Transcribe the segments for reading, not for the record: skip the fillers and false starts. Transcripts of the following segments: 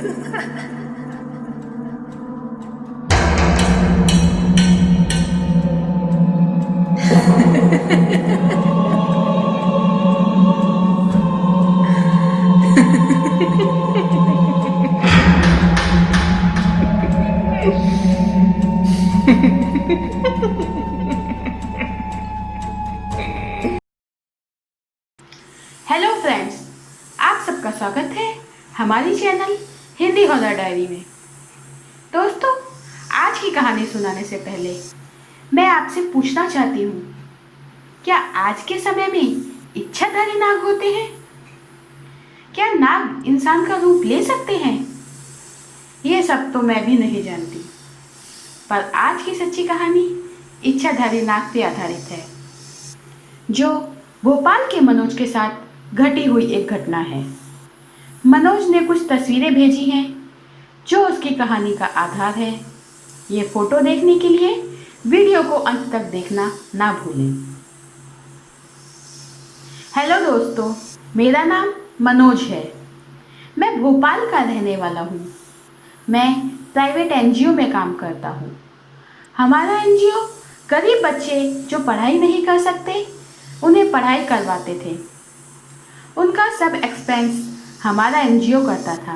Hello friends, आप सबका स्वागत है हमारी चैनल हिंदी हॉरर डायरी में। दोस्तों, आज की कहानी सुनाने से पहले मैं आपसे पूछना चाहती हूँ, क्या आज के समय में इच्छाधारी नाग होते हैं? क्या नाग इंसान का रूप ले सकते हैं? ये सब तो मैं भी नहीं जानती, पर आज की सच्ची कहानी इच्छाधारी नाग पे आधारित है, जो भोपाल के मनोज के साथ घटी हुई एक घटना है। मनोज ने कुछ तस्वीरें भेजी हैं जो उसकी कहानी का आधार है। ये फोटो देखने के लिए वीडियो को अंत तक देखना ना भूलें। हेलो दोस्तों, मेरा नाम मनोज है। मैं भोपाल का रहने वाला हूँ। मैं प्राइवेट एनजीओ में काम करता हूँ। हमारा एनजीओ गरीब बच्चे जो पढ़ाई नहीं कर सकते उन्हें पढ़ाई करवाते थे। उनका सब एक्सपेंस हमारा एनजीओ करता था।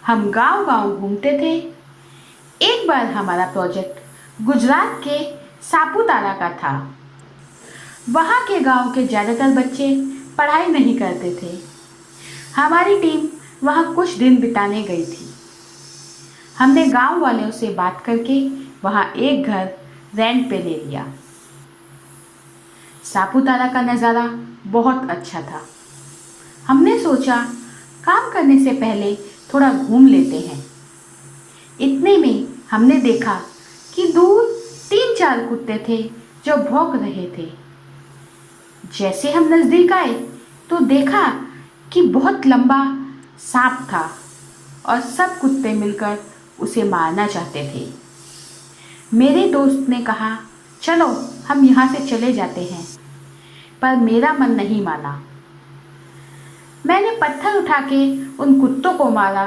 हम गांव-गांव घूमते थे। एक बार हमारा प्रोजेक्ट गुजरात के सापुतारा का था। वहाँ के गांव के ज़्यादातर बच्चे पढ़ाई नहीं करते थे। हमारी टीम वहाँ कुछ दिन बिताने गई थी। हमने गांव वालों से बात करके वहाँ एक घर रेंट पे ले लिया। सापुतारा का नज़ारा बहुत अच्छा था। हमने सोचा काम करने से पहले थोड़ा घूम लेते हैं। इतने में हमने देखा कि दूर 3-4 कुत्ते थे जो भौंक रहे थे। जैसे हम नज़दीक आए तो देखा कि बहुत लंबा सांप था और सब कुत्ते मिलकर उसे मारना चाहते थे। मेरे दोस्त ने कहा, चलो हम यहाँ से चले जाते हैं, पर मेरा मन नहीं माना। मैंने पत्थर उठा के उन कुत्तों को मारा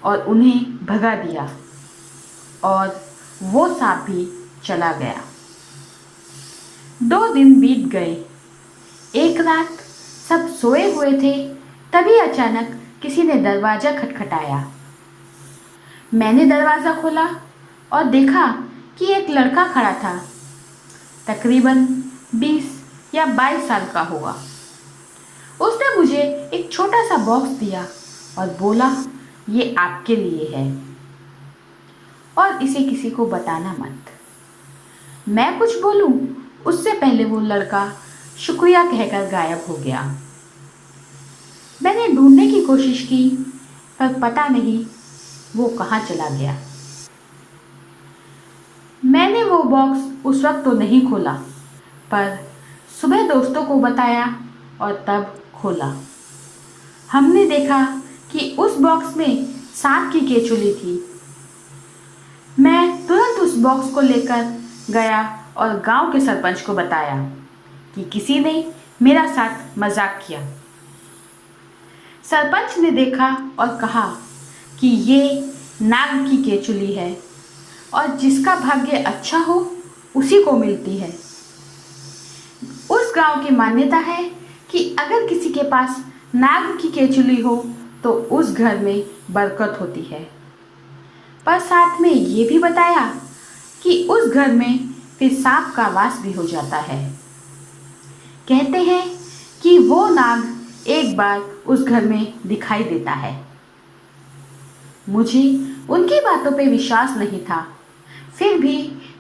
और उन्हें भगा दिया और वो सांप भी चला गया। 2 दिन बीत गए। एक रात सब सोए हुए थे, तभी अचानक किसी ने दरवाज़ा खटखटाया। मैंने दरवाज़ा खोला और देखा कि एक लड़का खड़ा था, तकरीबन 20 या 22 साल का होगा। उसने मुझे एक छोटा सा बॉक्स दिया और बोला, ये आपके लिए है और इसे किसी को बताना मत। मैं कुछ बोलूं उससे पहले वो लड़का शुक्रिया कहकर गायब हो गया। मैंने ढूंढने की कोशिश की, पर पता नहीं वो कहाँ चला गया। मैंने वो बॉक्स उस वक्त तो नहीं खोला, पर सुबह दोस्तों को बताया और तब खोला। हमने देखा कि उस बॉक्स में सांप की केचुली थी। मैं तुरंत उस बॉक्स को लेकर गया और गांव के सरपंच को बताया कि किसी ने मेरा साथ मजाक किया। सरपंच ने देखा और कहा कि ये नाग की केचुली है और जिसका भाग्य अच्छा हो उसी को मिलती है। उस गांव की मान्यता है कि अगर किसी के पास नाग की केचुली हो तो उस घर में बरकत होती है, पर साथ में ये भी बताया कि उस घर में फिर सांप का वास भी हो जाता है। कहते हैं कि वो नाग एक बार उस घर में दिखाई देता है। मुझे उनकी बातों पे विश्वास नहीं था, फिर भी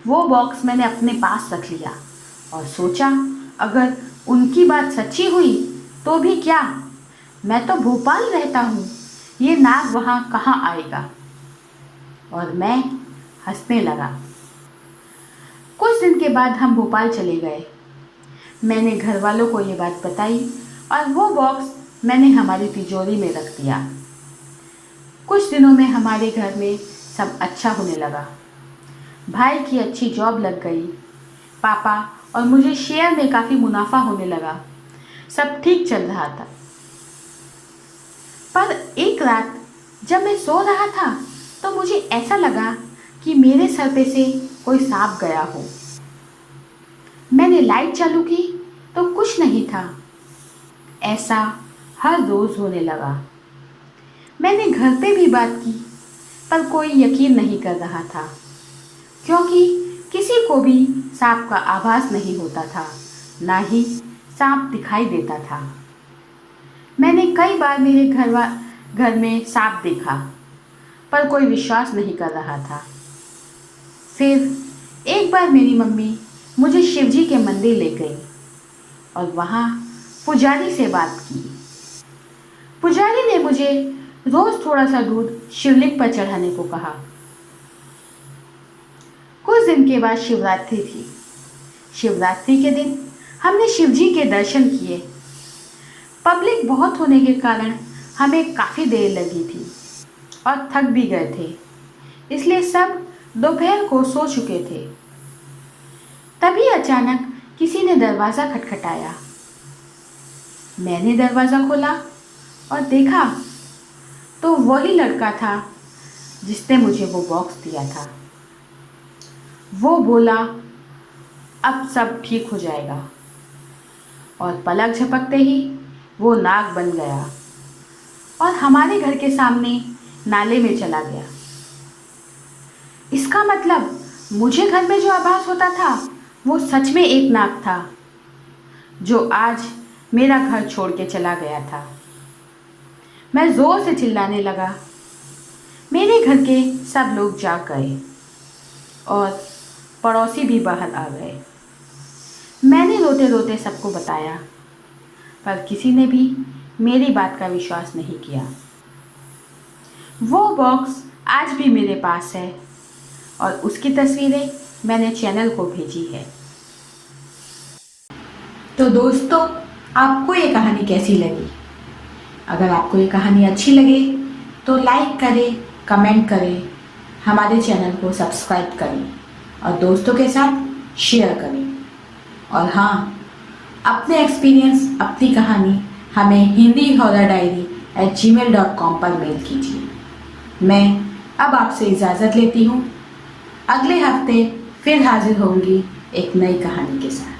वो बॉक्स मैंने अपने पास रख लिया और सोचा अगर उनकी बात सच्ची हुई तो भी क्या, मैं तो भोपाल रहता हूँ, ये नाग वहाँ कहाँ आएगा। और मैं हंसने लगा। कुछ दिन के बाद हम भोपाल चले गए। मैंने घर वालों को ये बात बताई और वो बॉक्स मैंने हमारी तिजोरी में रख दिया। कुछ दिनों में हमारे घर में सब अच्छा होने लगा। भाई की अच्छी जॉब लग गई, पापा और मुझे शेयर में काफ़ी मुनाफा होने लगा। सब ठीक चल रहा था, पर एक रात जब मैं सो रहा था तो मुझे ऐसा लगा कि मेरे सर पे से कोई सांप गया हो। मैंने लाइट चालू की तो कुछ नहीं था। ऐसा हर रोज होने लगा। मैंने घर पे भी बात की पर कोई यकीन नहीं कर रहा था, क्योंकि किसी को भी सांप का आभास नहीं होता था, ना ही सांप दिखाई देता था। मैंने कई बार मेरे घर में सांप देखा पर कोई विश्वास नहीं कर रहा था। फिर एक बार मेरी मम्मी मुझे शिवजी के मंदिर ले गई और वहाँ पुजारी से बात की। पुजारी ने मुझे रोज थोड़ा सा दूध शिवलिंग पर चढ़ाने को कहा। कुछ दिन के बाद शिवरात्रि थी। शिवरात्रि के दिन हमने शिवजी के दर्शन किए। पब्लिक बहुत होने के कारण हमें काफ़ी देर लगी थी और थक भी गए थे, इसलिए सब दोपहर को सो चुके थे। तभी अचानक किसी ने दरवाज़ा खटखटाया। मैंने दरवाज़ा खोला और देखा तो वही लड़का था जिसने मुझे वो बॉक्स दिया था। वो बोला, अब सब ठीक हो जाएगा, और पलक झपकते ही वो नाग बन गया और हमारे घर के सामने नाले में चला गया। इसका मतलब मुझे घर में जो आभास होता था वो सच में एक नाग था जो आज मेरा घर छोड़ के चला गया था। मैं जोर से चिल्लाने लगा। मेरे घर के सब लोग जाग गए और पड़ोसी भी बाहर आ गए। मैंने रोते रोते सबको बताया, पर किसी ने भी मेरी बात का विश्वास नहीं किया। वो बॉक्स आज भी मेरे पास है और उसकी तस्वीरें मैंने चैनल को भेजी है। तो दोस्तों, आपको ये कहानी कैसी लगी? अगर आपको ये कहानी अच्छी लगे तो लाइक करें, कमेंट करें, हमारे चैनल को सब्सक्राइब करें और दोस्तों के साथ शेयर करें। और हाँ, अपने एक्सपीरियंस, अपनी कहानी हमें hindihorrordiary@gmail.com पर मेल कीजिए। मैं अब आपसे इजाज़त लेती हूँ। अगले हफ्ते फिर हाजिर होंगी एक नई कहानी के साथ।